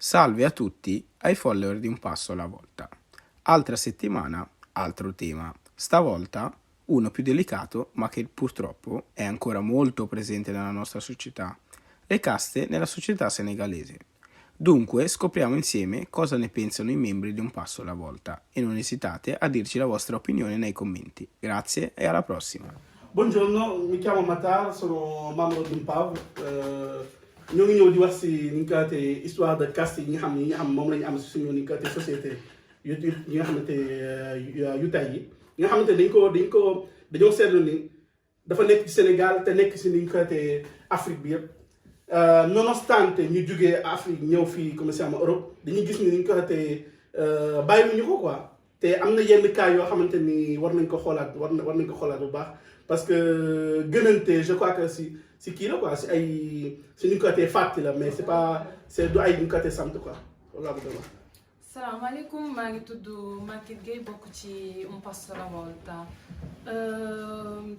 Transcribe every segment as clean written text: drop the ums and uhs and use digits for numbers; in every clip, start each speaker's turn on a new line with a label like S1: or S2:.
S1: Salve a tutti ai follower di Un Passo alla Volta. Altra settimana, altro tema. Stavolta uno più delicato, ma che purtroppo è ancora molto presente nella nostra società. Le caste nella società senegalese. Dunque scopriamo insieme cosa ne pensano i membri di Un Passo alla Volta e non esitate a dirci la vostra opinione nei commenti. Grazie e alla prossima.
S2: Buongiorno, mi chiamo Matar, sono membro di UNPAV. ñoo ngi ñëw di wax si ni nga xamante histoire de caste yi nga xam ne moom la ñu am si suñu ni nga xamante société yu nga xamante yu tey yi nga xamante dañoo seetlu ni dafa nekk ci Sénégal te nekk si ni nga xamante Afrique bi yëpp nonostante ñu jugee Afrique ñëw fii commencé am Europe dañuy gis ni ni nga xamante bàyyiwuñu ko quoi te am na yenn cas yoo xamante ni war nañ ko xoolaat war nañ ko xoolaat bu baax parce que gënante je crois que si kii la quoi si ay si ñu côté fàtti la mais c'est du ay ñu côté sant quoi loolu laa bëgg a wax.
S3: Salaamaaleykum, maa ngi tudd Maguette Gueye bokk ci Un Passo alla Volta.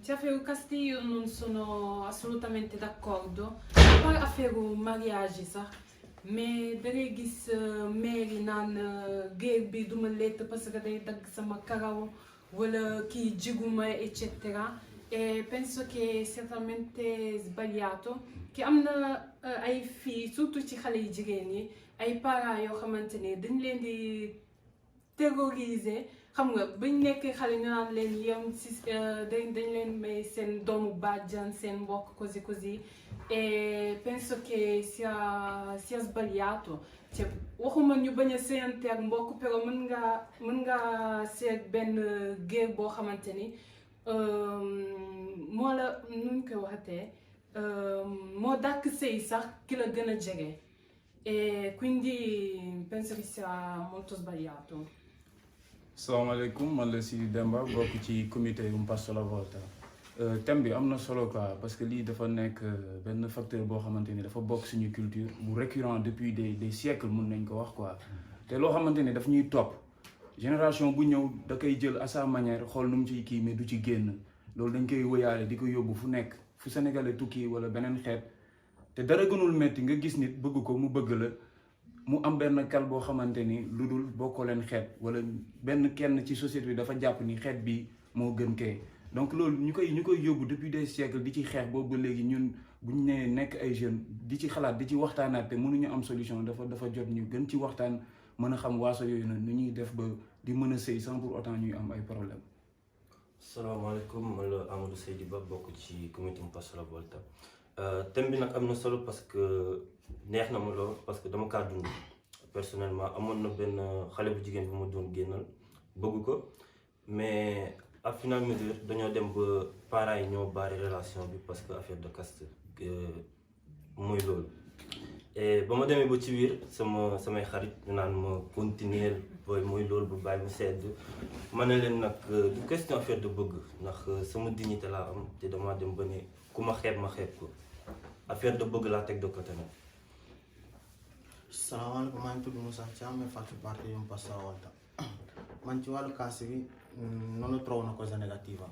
S3: Ci affaire caste io non sono assolutamente d'accordo. Par affaire mariage yi sax mais da ngay gis mère yi naan géer bi duma lett parce que day dagg sama karaw wala kii jiguma eccetera. E penso che sia talmente sbagliato che am na ay fii surtout ci xale yi jigéen ñi ay parents yoo xamante ne dañ leen di terroriser xam nga bañ nekk xale ñu naan leen yem si dañ leen may seen doomu bàjjan seen mbokk così e penso che sia sbagliato cioè waxuma ñu bañ a séyante ak mbokk però mën nga seet benn géer boo xamante ni moo la nuñ koy waxatee moo dàkk sëy sax ki la gën a jege e quindi penso che sia molto sbagliato.
S4: Salaamaaleykum, man la Sidi Demba bokk ci comité Un Passo alla Volta. Thème bi am na solo quoi parce que lii dafa nekk benn facteur boo xamante ni dafa bokk suñu culture bu récurrent depuis des siècles mun nañ ko wax quoi te loo xamante ni daf ñuy topp. Génération bu ñëw da koy jël à sa manière xool nu mu ciy kii mais du ci génn loolu dañ koy wëyaale di ko yóbbu fu nekk fu sénégalais tukki wala beneen xeet te dara gënul metti nga gis nit bëgg ko mu bëgg la mu am benn kal boo xamante ni lu dul bokkoo leen xeet wala benn kenn ci société bi dafa jàpp ni xeet bi moo gën kay donc loolu ñu koy yóbbu depuis des siècles di ci xeex boobu ba léegi ñun bu ñu nee nekk ay jeunes di ci xalaat di ci waxtaanaat te mënuñu am solution dafa jot ñu gën ci waxtaan mën a xam waaso yooyu noonu nu ñuy def ba di mën a sëy sans pour autant ñuy am ay problème.
S5: Salaamaaleykum, man la Amadou Seydi Ba bokk ci comité Un Passo alla Volta. Thème bi nag am na solo parce que neex na ma lool parce que dama kaa dund personnellement amoon na benn xale bu jigéen bu ma doon génnal bëgg ko mais à final mesure dañoo dem ba parents yi ñoo bari relation bi parce que affaire de caste mooy loolu. et ba ma demee ba ci biir samay xarit naan ma continuer booy mooy loolu bu bàyyi mu sedd ma ne leen nag du question affaire de bëgg ndax sama dignité laa am te damaa dem ba ne ku ma xeeb ko affaire de bëgg laa teg de côté nag.
S6: Salaamaaleykum, maa ngi tudd Moussa Thiam mais faccio parte di Un Passo alla Volta. Man ci wàllu caste bi non lo trovo una cosa negativa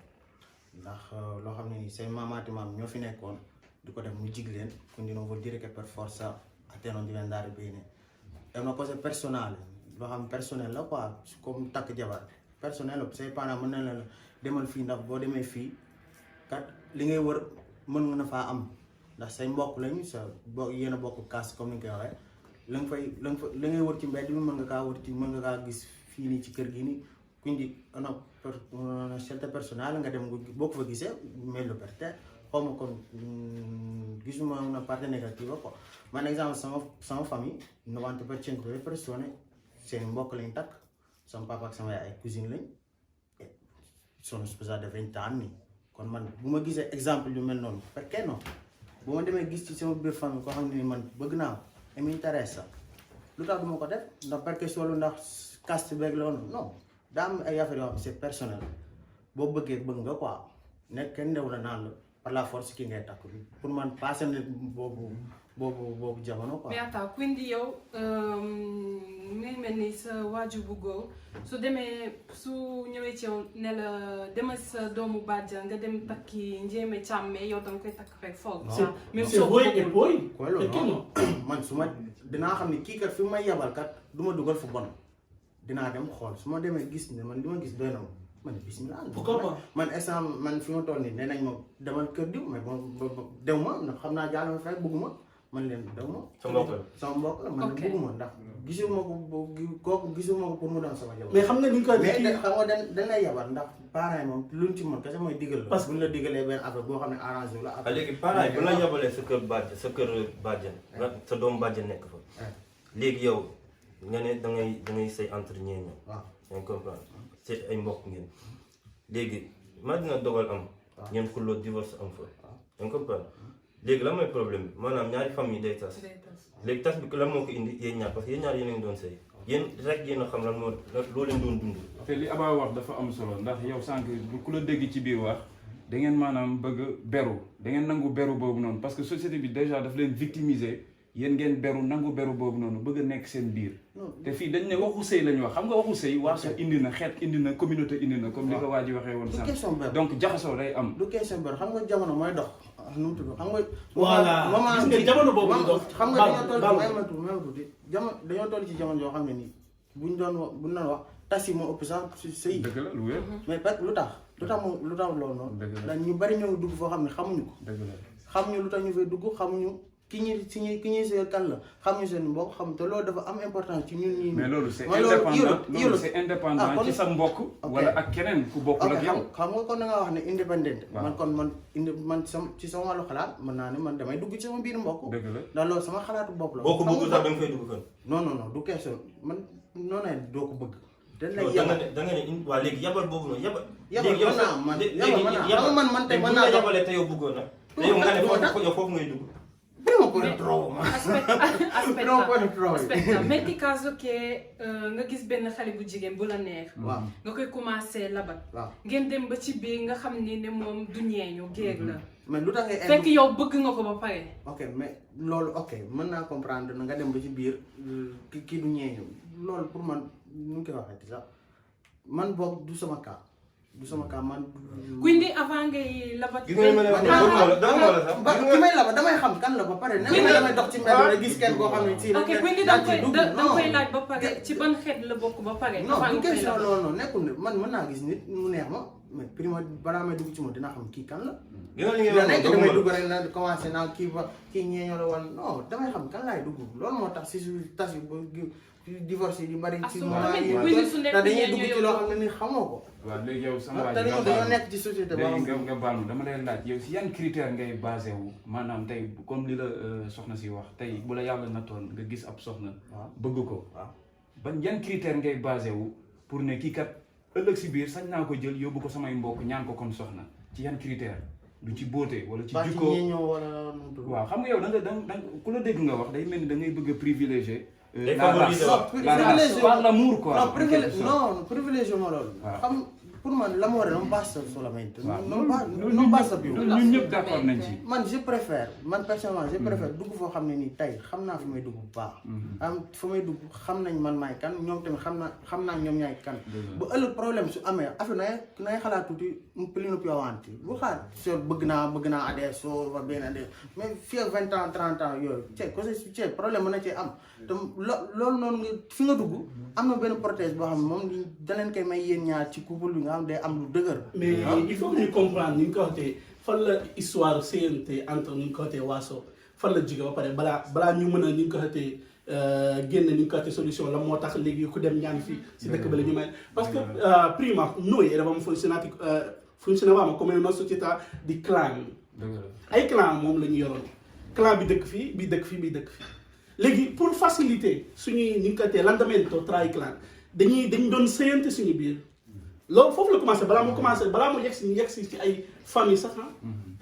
S6: ndax loo xam ne nii seen maamaati maam ñoo fi nekkoon di ko def mu jig leen quindi non vuol dire che per forza a te non deve andare bene. È una cosa personale, loo xam personnel la quoi comme takk jabar personnel la say parents mën na la demal fii ndax boo demee fii kat li ngay wër mën nga na faa am ndax say mbokk lañu sa yéen a bokk caste comme ni nga koy waxee la ngay wër ci mbedd bi mën nga kaa gis fii nii ci kër gi nii quindi una scelta personale nga dem boo ko fa gisee meglio per te. Xaw ma kon gisuma una parte negativa quoi man exemple sama famille 90% delle persone seen mbokk lañ takk sama papa ak sama yaay ay cousine lañ sono sposati da 20 anni kon man bu ma gisee exemple yu mel noonu perché no bu ma demee gis ci sama biir famille koo xam ne man bëgg naa e mi interessa lu tax du ma ko def ndax perché solo ndax caste beeg la woon non daa am ay affaire yoo xam c'est personnel boo bëggee bëgg nga quoi nekk kenn ndew la naan la par la force ki ngay takk pour man passé na boobu jamono quoi.
S3: Mais attends, quindi io mel ni sa waajur bu góor su ñëwee ci yow ne la demal sa doomu bàjjan nga dem takki njéeme càmme yow danga koy takk fekk foog. même
S2: c'est
S3: soo
S2: boy et boy.
S6: man su ma dinaa xam ne kii kat fi may yabal kat du ma dugal fu bon dinaa dem xool su ma demee gis ne man li ma gis doy na ma man bismillah.
S2: pourquoi pas
S6: man instant man fi ma toll nii nee nañ ma demal kër diw mais bon dew ma ndax xam naa jàll ma fekk bëgguma man leen dew ma. sama mbokk la man leen bëgguma ndax gisuma ko kooku gisuma ko pour mu doon sama jabar.
S2: mais xam nga ni nga koy
S6: mais xam nga dañ lay yabal ndax parents yi moom luñ ci mën kese mooy digal la. parce que buñ la digalee benn affaire boo xam ne arrangé wu la.
S5: léegi parents yi bu la yabalee sa kër bàjjan sa doomu bàjjan nekk fa. léegi yow nga ne dangay say entre ñee ñoom.
S6: waaw
S5: dañ comprendre c'est ay mbokk ngeen léegi maa dina dogal am. ngeen xulloo divorce am fa. dañ comprendre léegi lan mooy problème bi maanaam ñaari famille day tas. léegi tas bi lan moo ko indi yéen ñaar parce que yéen ñaar yéen a ngi doon sëy yéen rek yéen a xam lan moo loo leen doon dund.
S4: te li Aba wax dafa am solo ndax yow sànq ku la dégg ci biir wax da ngeen maanaam bëgg beru da ngeen nangu beru boobu noonu parce que société bi déjà daf leen victimiser yéen ngeen beru nangu beru boobu noonu bëgg a nekk seen biir. te fii dañ ne waxu sëy lañu wax xam nga waxu sëy waaso indi na xeet indi na communauté indi na comme li ko waa ji waxee woon sànq donc jaxasoo day am.
S6: du question beru xam nga jamono mooy dox. nu mu tudd xam nga.
S2: voilà gis nga jamono boobu ñu dox.
S6: xam nga dañoo toll ci jamono yoo xam ne nii buñ doon wax tas yi moo ëpp sax sëy.
S4: dëgg la lu wér.
S6: mais lu tax loolu noonu.
S4: dëgg la
S6: ndax ñu bari ñoo dugg foo xam ne xamuñu ko.
S4: dëgg la
S6: xamuñu lu tax ñu fay dugg xamuñu ki ñuy sëy kan la xamuñu seen mbokk xam te loolu dafa am importance ci ñun ñii.
S4: mais loolu c'est indépendant ci sa mbokk. wala ak keneen ku bokkul ak yow.
S6: xam nga kon da nga wax ne indépendant. man ci sama wàllu xalaat mën naa ne man damay dugg ci sama biir mbokk.
S4: dëgg la
S6: ndax loolu sama xalaatu bopp la.
S5: boo ko bëgg sax da nga fay dugg fan.
S6: non du question man noonu la doo ko bëgg. dañ lay
S5: yabal da nga ne waa léegi yabal boobu noonu yabal.
S6: yabal man tey mën naa
S5: yabalee te yow bëggoon na. te yow nga ne foofu ngay dugg.
S3: aspetta metti caso che nga gis benn xale bu jigéen bu la neex. nga koy commencé labat. ngeen dem ba ci biir nga xam ni ne moom du ñeeñu géeg la.
S6: mais lu tax ngay
S3: fekk yow bëgg nga ko ba pare.
S6: ok mais loolu ok mën naa comprendre na nga dem ba ci biir kii du ñeeñu loolu pour man nu ñu koy waxee sax man boog du sama cas. man.
S3: quindi avant ngay labat.
S6: ki may labat damay xam kan la ba pare. ne ma damay dox ci mbedd rek gis kenn koo xam ne si.
S3: ok quindi da koy laaj ba pare ci ban xeet la bokk ba pare.
S6: non du question loolu noonu nekkul ne man mën naa gis nit mu neex ma mais prima balaa may dugg ci moom dinaa xam kii kan la. damay dugg rek na commencé naa kii ñeeñoo la woon non damay xam kan laay dugg loolu moo tax si su tas yu divorce yi di bari ci moment yi dañuy dugg ci loo xam ne ni xamoo ko.
S4: waaw léegi yow sama waa
S6: ji dañoo nekk ci société ba
S4: nga baal ma dama lay laaj yow si yan critère ngay basé wu maanaam tey comme li la soxna si wax tey bu la yàlla nattoon nga gis ab soxna bëgg ko ban yan critère ngay basé wu pour ne kii kat ëllëg si biir sañ naa ko jël yóbbu ko samay mbokk ñaan ko comme soxna ci yan critère du ci beauté wala ci jikko waaw xam nga yow da nga ku la dégg nga wax day mel ni da ngay bëgg a privilégier l'amour quoi.
S6: No, privilegio ma loolu. Xam pour man l'amore non basta solamente. Non basta più.
S4: Ñun ñëpp d'accord nañ ci.
S6: Man je préfère man personnellement je préfère dugg foo xam ne nii tey xam naa fi may dugg bu baax. fa may dugg xam nañ man maay kan ñoom tamit xam naa ñoom ñaay kan. bu ëllëg problème su amee affaire nay xalaat tuuti un pelino più avanti. bu xaar soo bëgg naa adesso va bene adesso mais fii ak 20 ans 30 ans yooyu c'è problème mën na cee am. te loolu noonu nga fi nga dugg am na benn prothèse boo xam ne moom da leen koy may yéen ñaar ci couple bi nga xam day am lu dëgër.
S2: mais il faut que ñu comprendre ni ñu ko waxee fan la histoire séyante entre ni ñu ko waxee waaso fan la jóge ba pare balaa ñu mën a ni ñu ko waxee génn ni ñu ko waxee solution la moo tax léegi ku dem ñaan fii si dëkk ba la ñu may parce que prima noi eravamo funzionavamo come una società di clan. ay clan moom la ñu yoroon clan bi dëkk fii bii dëkk fii bii dëkk fii. léegi pour faciliter suñuy ni nga ko waxee l'andamento tra i clan dañu doon séyante suñu biir loolu foofu la commencé balaa mu yegg si ci ay famille sax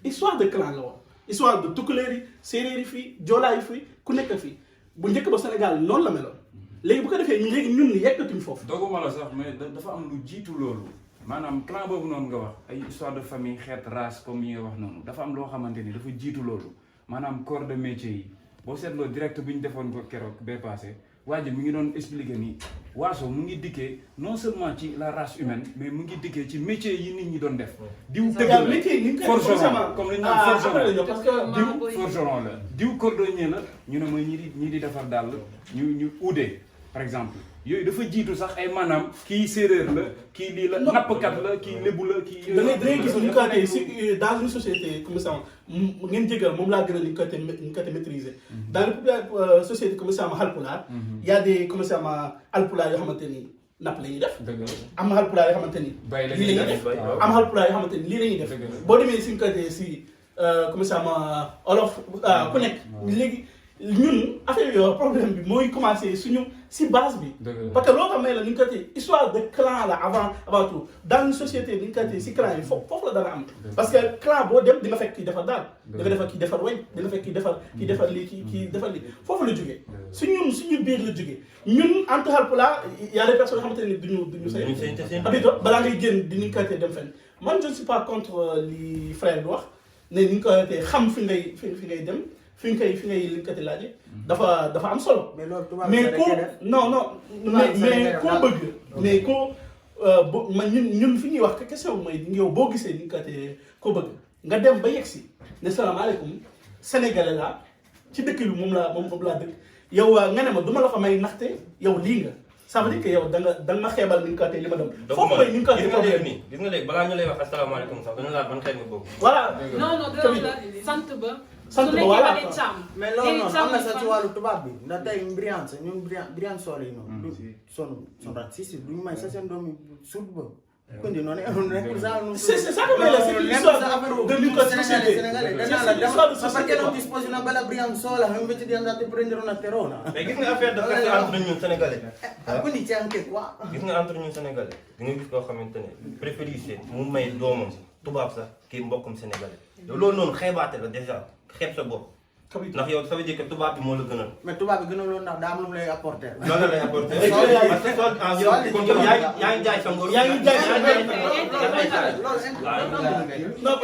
S2: histoire de clan la woon histoire de tukkuleer yi séeréer yi fii joolaa yi fii ku nekk fii bu njëkk ba Sénégal noonu la meloon léegi bu ko defee léegi ñun ni yeggatuñ foofu.
S4: dooguma la sax mais dafa am lu jiitu loolu maanaam clan boobu noonu nga wax ay histoire de famille xeet race comme yi nga wax noonu dafa am loo xamante ni dafa jiitu loolu maanaam corps de métier yi. boo seetloo direct bi ñu defoon ko keroog bee passé waa ji mi ngi doon expliquer ni waaso mu ngi dikkee non seulement ci la race humaine mais mu ngi dikkee ci métier yi nit ñi doon def. diw tëgg la forgeron comme li ñu naan forgeron
S2: parce que
S4: diw forgeron la diw cordonnier la ñu ne mooy ñi di defar dàll ñu uude par exemple yooyu dafa jiitu sax ay maanaam kii séeréer la kii lii la nappkat la kii lébu la kii.
S2: da ngay gis ñu ko si dans une société comme ça ngeen jégal moom laa gën a ñu ko maîtriser. dans une société comme ça ma Halpulaar. y a des comme ça ma Halpulaar yoo xamante ni napp la ñuy def. am Halpulaar yoo xamante ni. lii la ñuy def am Halpulaar yoo xamante ni lii la ñuy def. boo demee si ñu côté si comme ça ma olof ku nekk léegi. ñun affaire yooyu problème bi mooy commencé suñu si base bi. parce que loo xam ne la ni ñu ko tey histoire de clan la avant tout dans une société ni ñu ko tey si clan yi foofu la dana am. parce que clan boo dem di nga fekk kii defar daal. di nga defar kii defar weñ di nga fekk kii defar lii kii defar lii foofu la jógee. suñu biir la jógee ñun entre Halpulaar y a des personnes yoo xamante ne duñu say. habito balaa ngay génn di ñu ko tey dem fenn man je ne suis pas contre li frère bi wax ne ni ñu ko tey xam fi ngay dem. fi ngay li nga ko laajee dafa am solo. mais ko non mais koo bëgg. mais ko man ñun fi ñuy wax question bi mooy yow boo gisee ni nga ko bëgg nga dem ba yegg si ne salaamaaleykum sénégalais laa ci dëkk bi moom laa dëkk yow nga ne ma du ma la fa may naxte yow lii nga ça veut dire que yow da nga ma xeebal ni nga ko li ma dem. foofu mooy ni nga ko
S5: nii gis nga léegi balaa ñu lay wax asalaamaaleykum sax dañu laaj ban xeet nga bokk.
S2: voilà.
S3: non la sant ba.
S2: sant ba voilà
S6: mais loolu noonu am na sax ci wàllu tubaab bi ndax tey Briança ñun Briança Soole yi noonu. son raciste duñu may sa seen doom yi suut ba. quindi noonu
S2: c'est ça que c'est l'histoire de
S6: sénégalais perché non ti sposi una bella Brianzola invece di andare a prendere una terona.
S5: mais gis nga affaire de perché entre ñun sénégalais.
S6: quindi c'è anche qua.
S5: gis nga entre ñun sénégalais di nga gis koo xamante ne préféré mu may doomam tubaab sax kii mbokkum sénégalais loolu noonu xeebaate la déjà xeeb sa bopp. ndax yow ça veut dire que tubaab bi moo la gënal.
S6: mais tubaab bi gënaloon ndax daa am lu mu lay apporter.
S5: loolu la lay apporter. parce que yaa ngi jaay sa ngor.
S2: yaa ngi jaay non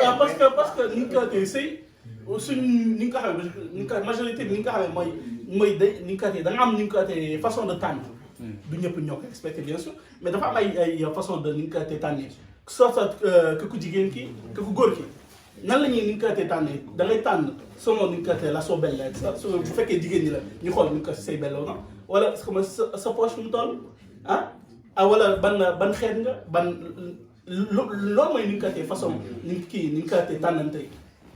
S2: parce que ni nga ko tey sëy suñ ni nga ko xamee ni nga ko majorité bi ni nga ko xamee mooy day ni nga ko tey da nga am ni nga ko tey façon de tànn. du ñëpp ñoo ko respecté bien sûr mais dafa am ay façon de ni nga ko tey tànnee soit que ku jigéen ki que ku góor ki. nan la ñuy ni nga ko tànnee da ngay tànn selon ni nga ko la soo belle bu fekkee jigéen ñi la ñu xool ni nga ko say belle na wala comme sa poche mu toll wala ban xeet nga ban loolu mooy ni nga ko façon ni nga ko tànnante yi.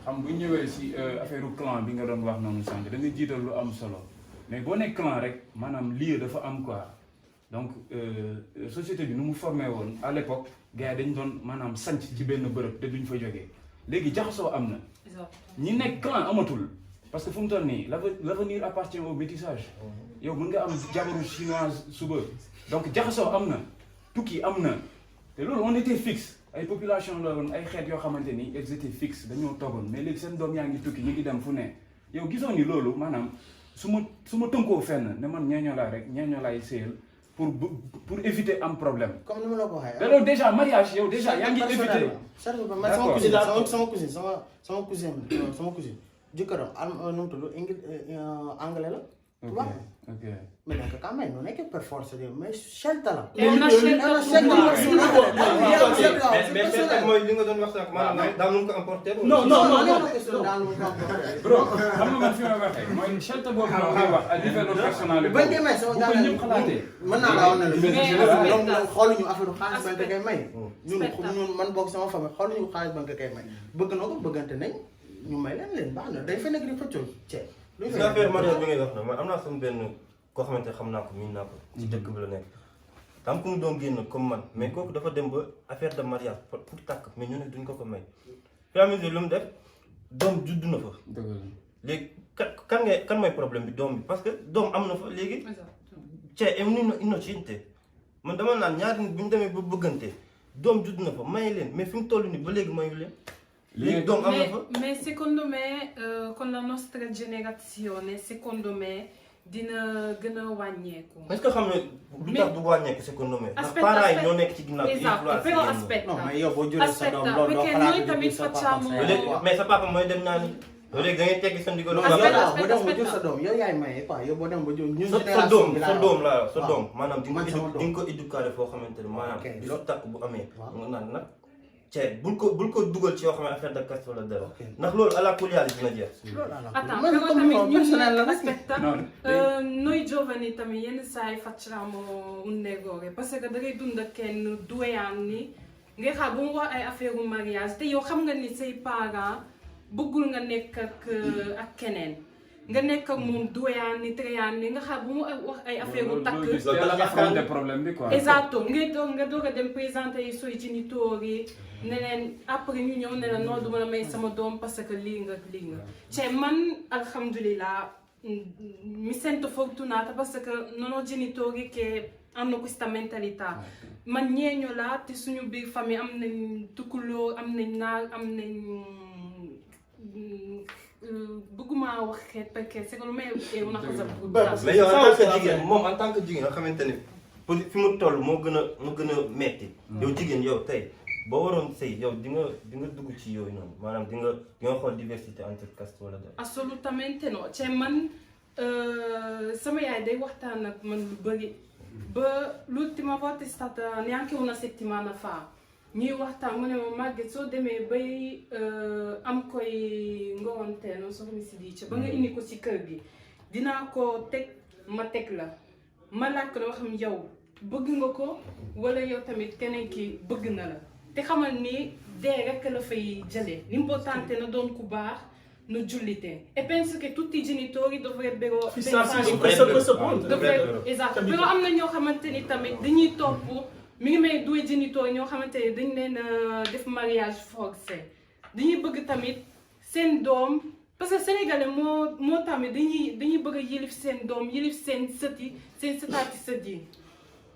S4: xam bu ñëwee si affaire clan bi nga doon wax noonu sànq da nga jiital lu am solo mais boo nekk clan rek maanaam lieu dafa am quoi donc société bi nu mu formé woon à l'époque gars yi dañ doon maanaam sanc ci benn bërëb te duñ fa jógee. léegi jaxasoo am na ñi nekk clan amatul parce que fu mu toll nii l'avenir appartient au métissage yow mën nga am jabaru chinoise suba donc jaxasoo am na tukki am na te loolu on était fixe ay population la woon ay xeet yoo xamante ni ils étaient fixes dañoo toogoon mais léegi seen doom yaa ngi tukki ñu ngi dem fu ne yow gisoo ni loolu maanaam su ma tënkoo fenn ne man ñeeñoo laa rek ñeeñoo laay séyal pour éviter am problème.
S6: comme ni ma la ko waxee.
S4: loolu déjà mariage yow déjà yaa ngi éviter.
S6: sama cousine jëkkëram nu mu tudd anglais la.
S4: ok
S6: mais nag quand même non è che per forza mais scelta la.
S3: è una scelta
S5: mais scelta mooy li nga doon wax sax maanaam daal nu ko emporter.
S2: non
S4: bro xam nga man fi ma waxee mooy scelta boobu ma koy wax à niveau personnel.
S6: bañ koy may sama
S4: bu ko ñëpp xalaatee.
S6: mën naa la wax ne la xooluñu affaire xaalis bañ koy may. ñun man boog sama famille xooluñu xaalis bañ koy may bëgg na ko bëggante nañ ñu may leen baax na day fa nekk di xëccoo ceeb.
S5: gis nga affaire mariage bi ngay wax na man am naa sama benn koo xamante xam naa ko miin naa ko ci dëkk bi la nekk tam ku mu doon génn comme man mais kooku dafa dem ba affaire de mariage pour takk mais ñu ne duñ ko may fi am lu mu def doom judd na fa léegi kan mooy problème bi doom bi parce que doom am na fa léegi cee am ni innocente man dama naan ñaari nit bu ñu demee ba bëggante doom judd na fa may leen mais fi mu toll nii ba léegi mayu leen.
S3: Mais secondo me con la nostra generazione secondo me dina gën a wàññeeku.
S5: est-ce que xam ne lu tax du wàññeeku secondo me. ndax parents yi ñoo nekk ci ginnaaw.
S3: esatto però aspetta
S6: non mais yow boo jëlee sa doom
S3: perché noi tamit facciamo
S5: mais sa papa mooy dem naa ni. loolu léegi da ngay teggi sa ndigal.
S6: yow boo dem ba jur sa doom yow yaay maye quoi yow boo dem ba jur ñun
S5: sa doom sa doom la sa doom maanaam di
S6: man sama doom
S5: nga ko éduquer foo xamante ne maanaam
S6: ok
S5: lu takk bu amee nga naan nag ceeb bul ko dugal ci yoo xam ne affaire de caste wala dara ndax loolu ala kulli yàlla dina jeex.
S3: Attends, però tamit ñun aspetta, noi giovani tamit yenn saa yi facciamo un errore parce que da ngay dund ak kenn 2 anni nga xam bu mu wax ay affaire u mariage te yow xam nga ni say parents bëggul nga nekk ak keneen nga nekk ak moom 2 anni 3 anni nga xam bu mu wax ay affaire u takk.
S4: loolu affronter problème bi quoi.
S3: Esatto, nga doog a dem présenter i suoi genitori ne leen après ñu ñëw ne la non duma la may sama doom parce que lii nga cioè man alhamdulillah mi sento fortunata parce que non ho genitori che hanno questa mentalità man ñeeño la te suñu biir famille am nañ tukuloo am nañ naar am nañ bëgguma wax xeet perché secondo me è una cosa brutta.
S5: mais yow en tant que jigéen moom en tant que jigéen nga xamante ne fi mu toll moo gën a metti yow jigéen yow tey boo waroon sëy yow di nga dugg ci yooyu noonu maanaam di nga xool diversité entre caste wala dara.
S3: Assolutamente no, cioè man sama yaay day waxtaan ak man lu bëri ba l'ultima volta è stata neanche una settimana fa ñuy waxtaan mu ne ma Maguette soo demee bay am koy ngowante non so come si dice ba nga indi ko ci kër gi dinaa ko teg ma teg la ma laaj ko dama xam yow bëgg nga ko wala yow tamit keneen ki bëgg na la te xamal ni dee rek la fay jëlee l'importante na doon ku baax no giullite e penso che tutti i genitori dovrebbero
S2: fissarsi su questo punto.
S3: Esatto, però am na ñoo xamante ni tamit dañuy topp mi ngi may 2 genitori ñoo xamante ni dañ leen def mariage forcé dañuy bëgg tamit seen doom parce que sénégalais moo tamit dañuy bëgg a yilif seen doom yilif seen sët yi seen sëtaati sët yi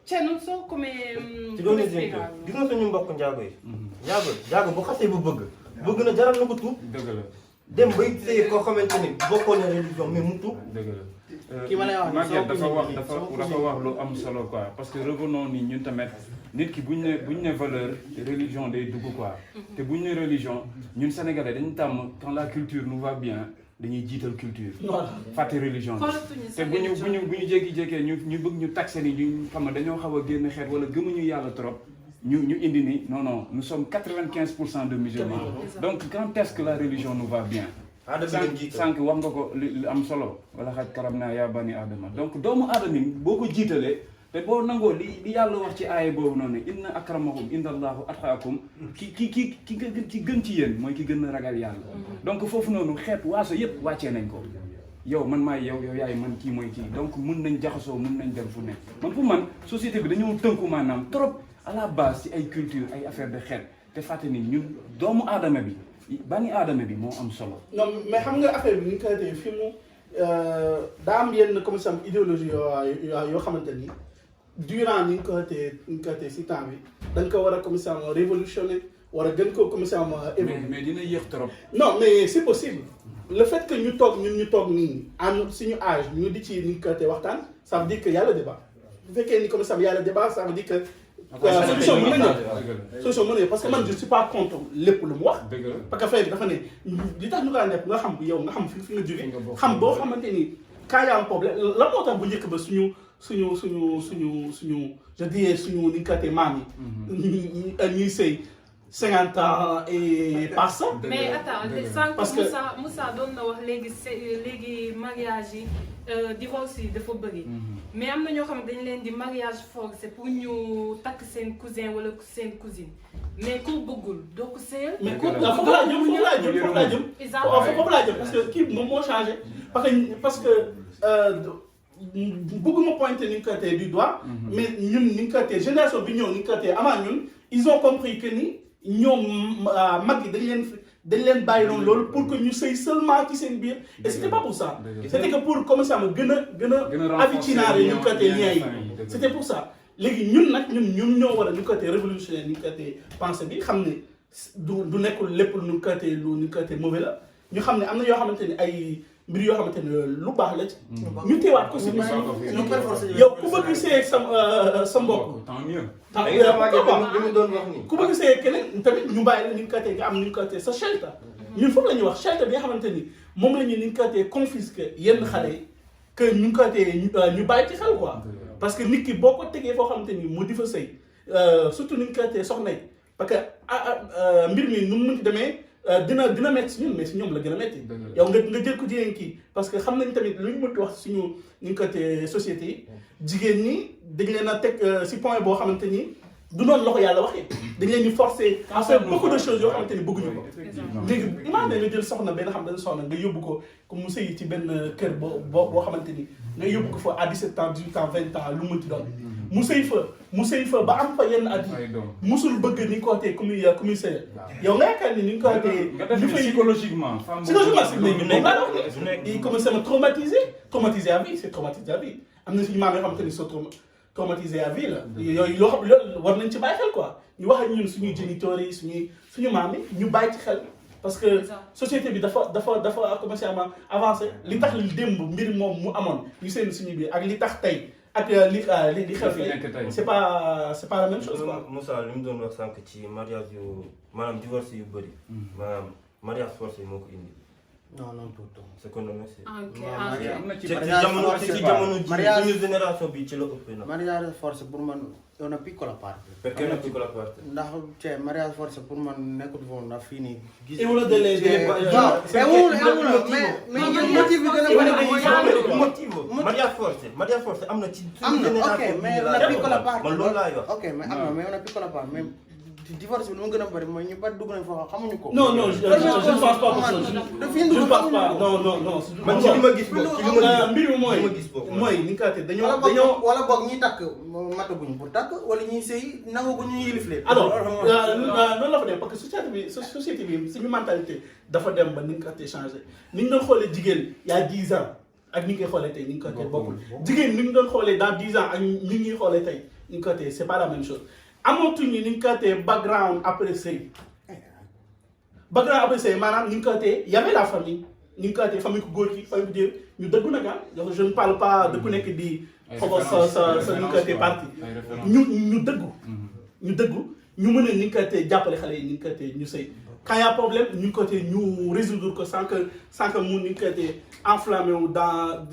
S3: cioè non so come spiegarlo.
S5: gis nga suñu mbokk njaago yi njaago bu xasee bu bëgg na jaral na ko tuub
S4: dëgg la
S5: dem bay sëy koo xamante ni bokkoo na religion mais mu tuub.
S4: dëgg la
S6: ki ma lay wax
S4: Maguette dafa wax lu am solo quoi parce que revenons ni ñun tamit nit ki buñ ne valeur religion day dugg quoi te buñ ne religion ñun sénégalais dañu tàmm quand la culture nous va bien dañuy jiital culture fàtte religion te bu ñu jékki-jékkee ñu bëgg ñu taxé ni ñu xam ne dañoo xaw a génn xeet wala gëmuñu yàlla trop ñu indi ni non nous sommes 95% de musulmans donc quand est-ce que la religion nous va bien sànq wax nga ko li am solo wala xaj karam naa yaa bani aadama donc doomu aadama boo ko jiitalee te boo nangoo li yàlla wax ci aaye boobu noonu inna akramakum indallahu atqaakum ki gën ci yéen mooy ki gën a ragal yàlla donc foofu noonu xeet waaso yépp wàccee nañ ko yow man maay yow yaay man kii mooy kii donc mun nañ jaxasoo mun nañ dem fu nekk man pour man société bi dañoo tënku maanaam trop à la base ci ay culture ay affaire de xeet te fàtte ni ñun doomu aadama bi bani aadama bi moo am solo.
S2: non mais xam nga affaire bi ni ñu koy defee fi mu daa am yenn comme ça idéologie yoo xamante ni durant ni ñu ko defee si temps bi dañ ko war a comme ça révolutionner war a gën ko comme ça évoluer.
S4: mais dina yéex trop.
S2: non mais c'est possible le fait que ñu toog nii am suñu âge ñu di ci ni ñu ko defee waxtaan ça veut dire que y a le débat bu fekkee ni comme ça y a le débat ça veut dire que. solution mën na ñëw parce que man je ne suis pas contre lépp lu mu wax. parce que affaire bi dafa ne li tax ñu kaa nekk nga xam yow nga xam fi nga jógee. xam boo xamante ni quand y a un problème la moo tax bu njëkk ba suñu je dirais suñu ni kate maam yi. ñuy sëy 50 ans et par ça.
S3: mais attends parce que Moussa doon na wax léegi mariage yi divorce yi dafa bëri. mais am na ñoo xam ne dañ leen di mariage forcé pour ñu takk seen cousin wala seen cousine mais ku bëggul doo ko sëyal.
S2: mais foofu laa jëm parce que kii moom moo changé parce que bëgguma pointer ni ñu ko tee du doigt. mais ñun ni ñu ko tee génération bi ñëw ni ñu ko tee avant ñun ils ont compris que ni ñoom mag yi dañ leen bàyyi noonu loolu pour que ñu sëy seulement ci seen biir et c'était pas pour ça. c'était que pour commencer ma gën a avicinaare ni ñu ko tee lien yi c'était pour ça. léegi ñun ñoo war a ni ñu ko tee révolutionnaire ni ñu ko tee pensée bi xam ne du nekkul lépp lu ñu ko tee mauvais la ñu xam ne am na yoo xamante ni ay mbir yoo xamante ni lu baax la ci. ñu teewaat ko si yow ku bëgg see sa mbokk.
S4: tant mieux.
S2: ku bëgg see keneen tamit ñu bàyyi la ni ñu ko tee nga am ni ñu ko tee sa shelter. ñun foofu la ñuy wax shelter bi nga xamante ni moom la ñu ni nga koy confisquer yenn xale yi que ñu ngi koy ñu bàyyi ci xel quoi parce que nit ki boo ko tegee foo xamante ni mu di fa sëy surtout ni nga koy soxna yi parce que mbir mi nu mu mënti demee dina métti si ñun mais si ñoom la gën a métti yow nga jël ko jigéen kii parce que xam nañ tamit lu ñu mënti wax suñu ni nga koy société yi jigéen ñi dañ leen a teg si point boo xamante ni du noonu la ko yàlla waxee dañ leen di forcer à faire beaucoup de choses yoo xamante ni bëgguñu ko léegi imagine nga jël soxna benn xam benn soxna nga yóbbu ko comme mu sëyi ci benn kër boo xamante ni nga yóbbu ko fa à 17 ans 18 ans 20 ans lu mu mënti doon mu sëy fa ba am fa yenn at yi musul bëgg ni nga ko waxee ku muy sëy yow nga yaakaar ni nga ko waxee
S4: psychologiquement
S2: il commence à me traumatiser à vie c'est traumatisé à vie am na suñu maam yoo xamante ni so traumatisé à vie la yooyu loo xam loolu war nañ ci bàyyi xel quoi ñu wax ak ñun suñuy géniteurs yi suñu maam yi ñu bàyyi ci xel parce que société bi dafa commencé à avancer li tax li démb mbir moom mu amoon ñu seen suñu biir ak li tax tey ak li xew tey c'est pas la même chose quoi.
S5: Moussa li mu doon wax sànq ci mariage yu maanaam divorce yu bëri maanaam mariage forcé moo ko indi.
S6: non tutto.
S5: Secondo me sì.
S3: Anche.
S5: Ci jamono ji génération bi ci la ëppee na.
S6: Mariage forcé pour man è una piccola parte.
S5: Perché una piccola parte?
S6: Ndax cioè mariage forcé pour man nekkul foofu ndax fii nii. gis
S2: è uno delle
S6: è uno mais motivo gën a bari
S5: motivo. Mariage forcé am na ci.
S6: am na ok mais una piccola parte.
S5: Man loolu laay wax.
S6: ok mais am na mais una piccola parte mais divorce bi lu mu gën a bëri mooy ñu bari dugg nañ foofu xamuñu ko.
S2: non je ne pense pas que je ne pense pas non.
S5: man ci li ma gis boobu ci li ma
S2: mbir mi mooy ni nga xamante dañoo
S6: wala boog ñi takk mataguñ pour takk wala ñuy sëy nangu ko ñu yilif leen.
S2: alors noonu la fa dem parce que société bi suñu mentalité dafa dem ba ni nga xamante changé ni ñu doon xoolee jigéen il y a 10 ans ak ni ñu koy xoolee tey ni nga xamante bokkul jigéen ni ñu doon xoolee dans 10 ans ak ni ñuy xoolee tey ni nga xamante c'est pas la même chose. amatuñu ni nga xamante background après sëy maanaam ni nga xamante y avait la famille ni nga xamante famille ku góor ki famille ku jigéen ñu dëggu nag je ne parle pas de ku nekk di xobal sa ni nga xamante parti ñu dëggu ñu mën a ni nga xamante jàppale xale yi ni nga xamante ñu sëy quand y a problème ñu nga xamante ñu résoudre ko sans que mu ni nga xamante enflammé wu dans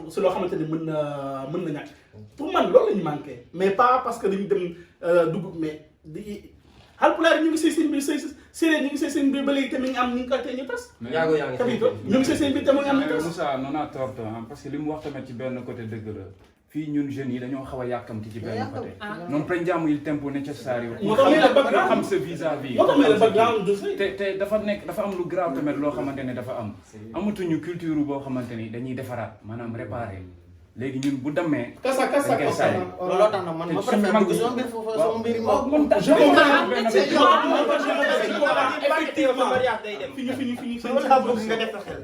S2: si loo xamante ni mën na ñàkk pour man loolu la ñu manqué mais pas parce que dañu dem dugub mais Haalpulaar ñu ngi sëy seen biir séeréer ñu ngi sëy seen biir ba léegi tamit am ñu ngi ko tey ñu tas. ñu ngi sëy seen biir tamit am ñu tas.
S4: Moussa non a tort parce que li mu wax tamit ci benn côté dëgg la fii ñun jeunes yi dañoo xaw a yàkkamti ci benn côté. non prendiamo il tempo necessario.
S2: moo tax may la background
S4: xam sa vis-à-vis.
S2: moo tax may la background de sëy.
S4: te dafa am lu grave tamit loo xamante ne dafa am. amatuñu culture boo xamante ni dañuy defaraat maanaam réparer. léegi ñun bu demee.
S2: kasa
S6: looloo tax nag man ma préfère dugg sama mbir foofu sama mbir moom.
S2: effectivement fi ñu
S5: loolu laa bëgg nga def sa xel.